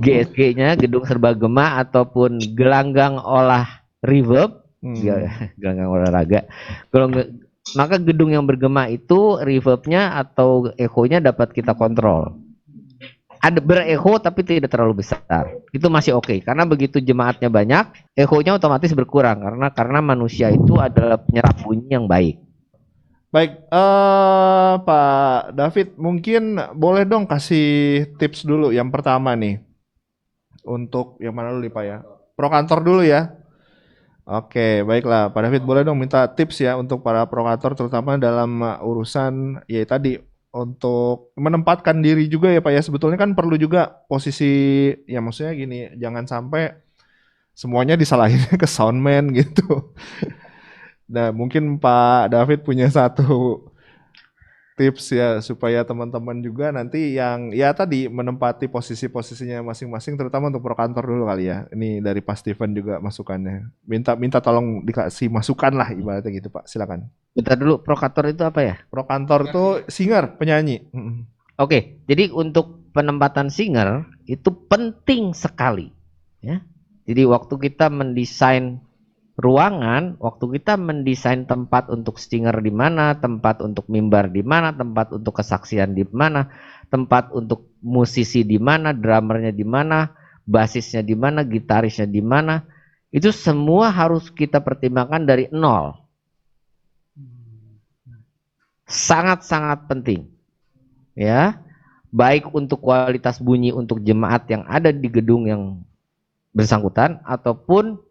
GSG-nya gedung serbagema ataupun gelanggang olah reverb, gelanggang olahraga. Maka gedung yang bergema itu reverbnya atau echo-nya dapat kita kontrol. Ada berecho tapi tidak terlalu besar. Itu masih oke karena begitu jemaatnya banyak, echo-nya otomatis berkurang karena manusia itu adalah penyerap bunyi yang baik. Baik, Pak David, mungkin boleh dong kasih tips dulu. Yang pertama nih, untuk yang mana dulu nih Pak ya? Pro kantor dulu ya. Oke, baiklah Pak David, boleh dong minta tips ya untuk para prokator terutama dalam urusan ya tadi untuk menempatkan diri juga ya Pak ya. Sebetulnya kan perlu juga posisi ya maksudnya gini, jangan sampai semuanya disalahin ke soundman gitu. Nah, mungkin Pak David punya satu tips ya supaya teman-teman juga nanti yang ya tadi menempati posisi-posisinya masing-masing terutama untuk pro kantor dulu kali ya. Ini dari Pak Steven juga masukannya. Minta tolong dikasih masukan lah ibaratnya gitu Pak. Silakan. Bentar dulu, pro kantor itu apa ya? Pro kantor itu singer, penyanyi. Oke, jadi untuk penempatan singer itu penting sekali ya. Jadi waktu kita mendesain ruangan, waktu kita mendesain tempat untuk singer di mana, tempat untuk mimbar di mana, tempat untuk kesaksian di mana, tempat untuk musisi di mana, drummernya di mana, basisnya di mana, gitarisnya di mana, itu semua harus kita pertimbangkan dari nol. Sangat-sangat penting. Ya. Baik untuk kualitas bunyi untuk jemaat yang ada di gedung yang bersangkutan ataupun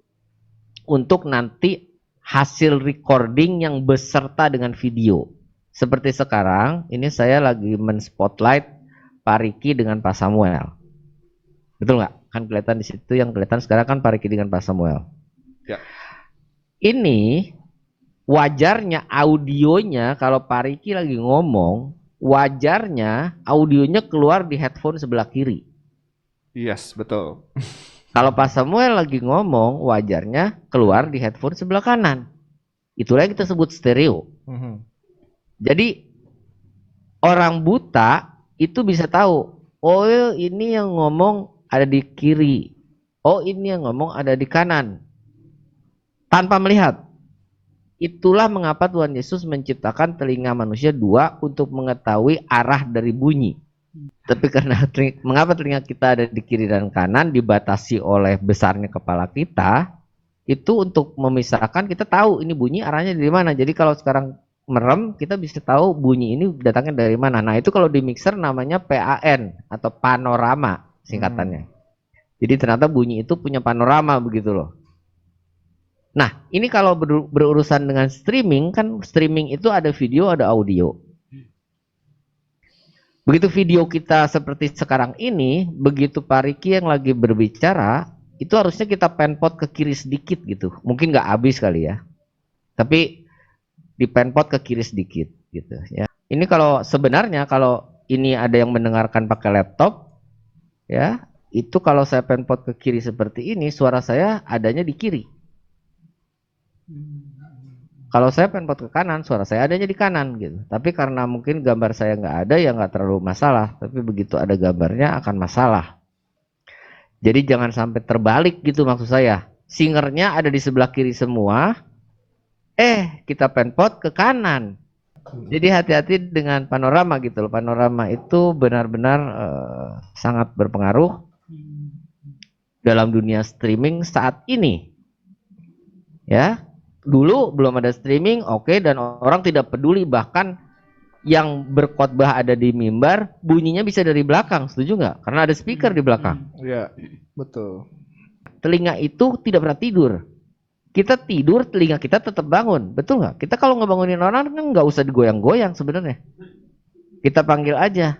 untuk nanti hasil recording yang beserta dengan video. Seperti sekarang, ini saya lagi men-spotlight Pak Riki dengan Pak Samuel. Betul nggak? Kan kelihatan di situ, yang kelihatan sekarang kan Pak Riki dengan Pak Samuel. Ya. Ini wajarnya audionya kalau Pak Riki lagi ngomong, wajarnya audionya keluar di headphone sebelah kiri. Yes, betul. Kalau Pak Samuel lagi ngomong, wajarnya keluar di headphone sebelah kanan. Itulah yang kita sebut stereo. Jadi orang buta itu bisa tahu, oh ini yang ngomong ada di kiri, oh ini yang ngomong ada di kanan. Tanpa melihat. Itulah mengapa Tuhan Yesus menciptakan telinga manusia dua untuk mengetahui arah dari bunyi. Tapi karena mengapa telinga kita ada di kiri dan kanan dibatasi oleh besarnya kepala kita, itu untuk memisahkan kita tahu ini bunyi arahnya dari mana. Jadi kalau sekarang merem kita bisa tahu bunyi ini datangnya dari mana. Nah itu kalau di mixer namanya PAN atau panorama singkatannya. Jadi ternyata bunyi itu punya panorama begitu loh. Nah ini kalau berurusan dengan streaming, kan streaming itu ada video ada audio. Begitu video kita seperti sekarang ini, begitu Pak Riki yang lagi berbicara, itu harusnya kita penpot ke kiri sedikit gitu. Mungkin nggak habis kali ya. Tapi di penpot ke kiri sedikit gitu ya. Ini kalau sebenarnya kalau ini ada yang mendengarkan pakai laptop ya, itu kalau saya penpot ke kiri seperti ini, suara saya adanya di kiri. Kalau saya penpot ke kanan, suara saya adanya di kanan gitu. Tapi karena mungkin gambar saya nggak ada, ya nggak terlalu masalah. Tapi begitu ada gambarnya akan masalah. Jadi jangan sampai terbalik gitu maksud saya. Singernya ada di sebelah kiri semua. Kita penpot ke kanan. Jadi hati-hati dengan panorama gitu loh. Panorama itu benar-benar sangat berpengaruh dalam dunia streaming saat ini. Ya. Dulu belum ada streaming, oke, dan orang tidak peduli, bahkan yang berkhotbah ada di mimbar, bunyinya bisa dari belakang, setuju nggak? Karena ada speaker di belakang. Iya, betul. Telinga itu tidak pernah tidur. Kita tidur, telinga kita tetap bangun, betul nggak? Kita kalau ngebangunin orang kan nggak usah digoyang-goyang sebenarnya. Kita panggil aja,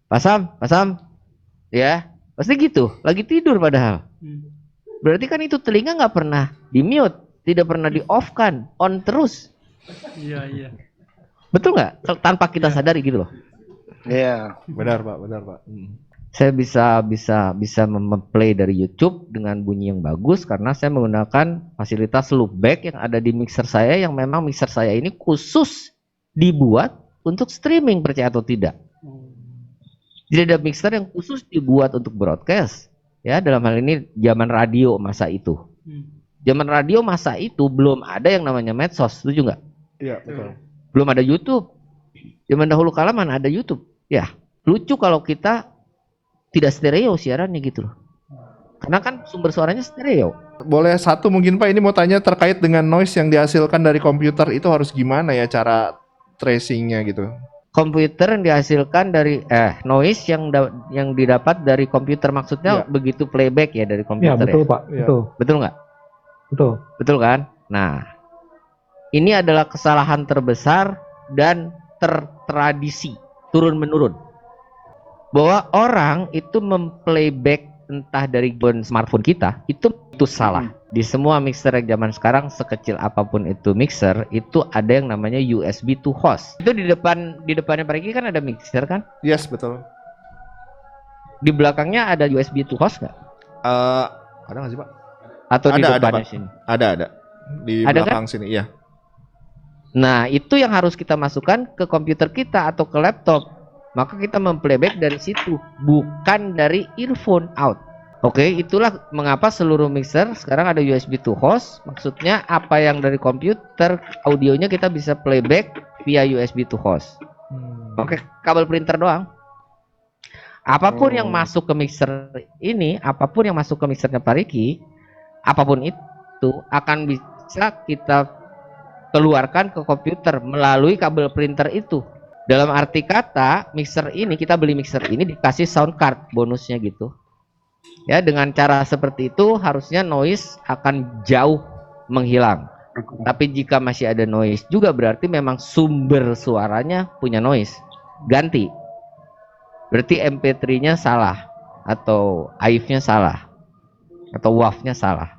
Pasam, Pasam, ya, pasti gitu. Lagi tidur padahal. Berarti kan itu telinga nggak pernah di mute, tidak pernah di off kan, on terus. Iya, iya. Betul nggak? Tanpa kita sadari gitu loh. Iya. Benar Pak, benar Pak. Saya bisa memplay dari YouTube dengan bunyi yang bagus karena saya menggunakan fasilitas loopback yang ada di mixer saya, yang memang mixer saya ini khusus dibuat untuk streaming, percaya atau tidak. Jadi ada mixer yang khusus dibuat untuk broadcast. Ya, dalam hal ini zaman radio masa itu. Zaman radio masa itu belum ada yang namanya medsos, setuju nggak? Iya, betul. Belum ada YouTube. Zaman dahulu kala mana ada YouTube? Ya, lucu kalau kita tidak stereo siarannya gitu loh. Karena kan sumber suaranya stereo. Boleh satu mungkin Pak, ini mau tanya terkait dengan noise yang dihasilkan dari komputer itu harus gimana ya cara tracingnya gitu? Komputer yang dihasilkan dari noise yang didapat dari komputer, maksudnya begitu playback ya dari komputer. Ya, betul Pak, betul. Betul nggak? Betul. Betul kan? Nah, ini adalah kesalahan terbesar dan tertradisi turun menurun. Bahwa orang itu memplayback entah dari smartphone kita itu salah. Di semua mixer yang zaman sekarang, sekecil apapun itu mixer, itu ada yang namanya USB to host. Itu di depannya Pak Riki kan ada mixer kan? Yes, betul. Di belakangnya ada USB to host nggak? Ada nggak sih Pak? Atau di Ada, depannya Pak. sini? Ada. Di Ada belakang sini, iya. Nah, itu yang harus kita masukkan ke komputer kita atau ke laptop. Maka kita memplayback dari situ, bukan dari earphone out. Oke, itulah mengapa seluruh mixer sekarang ada USB to host. Maksudnya apa yang dari komputer, audionya kita bisa playback via USB to host. Oke, kabel printer doang. Apapun yang masuk ke mixer ini, apapun yang masuk ke mixernya Pak Riki, apapun itu akan bisa kita keluarkan ke komputer melalui kabel printer itu. Dalam arti kata, mixer ini, kita beli mixer ini dikasih sound card bonusnya gitu. Ya, dengan cara seperti itu harusnya noise akan jauh menghilang. Tapi jika masih ada noise juga berarti memang sumber suaranya punya noise. Ganti. Berarti MP3-nya salah atau AIF-nya salah atau WAV-nya salah.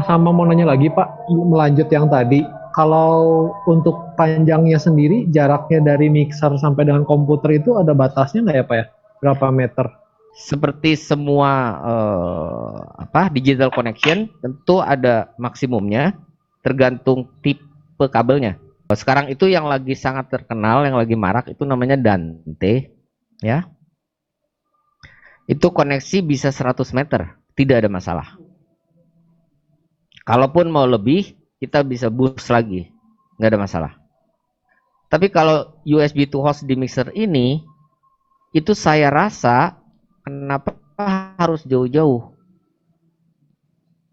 Sama mau nanya lagi Pak, melanjut yang tadi. Kalau untuk panjangnya sendiri, jaraknya dari mixer sampai dengan komputer itu ada batasnya nggak ya Pak ya? Berapa meter? Seperti semua digital connection tentu ada maksimumnya, tergantung tipe kabelnya. Sekarang itu yang lagi sangat terkenal, yang lagi marak itu namanya Dante, ya. Itu koneksi bisa 100 meter, tidak ada masalah. Kalaupun mau lebih, kita bisa boost lagi, nggak ada masalah. Tapi kalau USB to host di mixer ini, itu saya rasa kenapa harus jauh-jauh?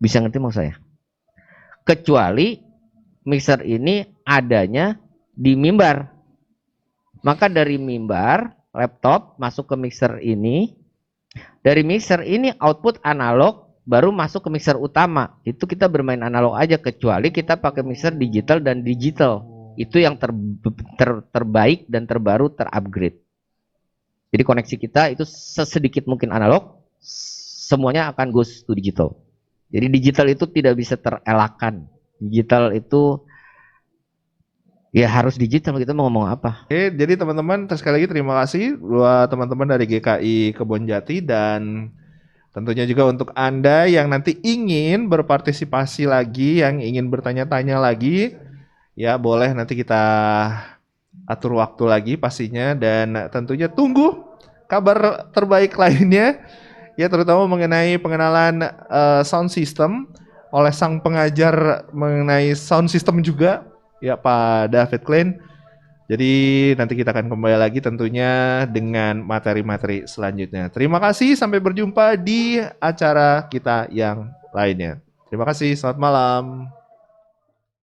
Bisa ngerti mau saya? Kecuali mixer ini adanya di mimbar. Maka dari mimbar, laptop masuk ke mixer ini. Dari mixer ini output analog, baru masuk ke mixer utama. Itu kita bermain analog aja, kecuali kita pakai mixer digital dan digital. Itu yang terbaik dan terbaru, terupgrade. Jadi koneksi kita itu sesedikit mungkin analog, semuanya akan goes to digital. Jadi digital itu tidak bisa terelakkan. Digital itu ya harus digital, kita mau ngomong apa. Oke, jadi teman-teman sekali lagi terima kasih buat teman-teman dari GKI Kebonjati, dan tentunya juga untuk Anda yang nanti ingin berpartisipasi lagi, yang ingin bertanya-tanya lagi, ya boleh nanti kita atur waktu lagi pastinya, dan tentunya tunggu kabar terbaik lainnya, ya terutama mengenai pengenalan sound system oleh sang pengajar mengenai sound system juga, ya Pak David Klein. Jadi nanti kita akan kembali lagi tentunya dengan materi-materi selanjutnya. Terima kasih, sampai berjumpa di acara kita yang lainnya. Terima kasih, selamat malam.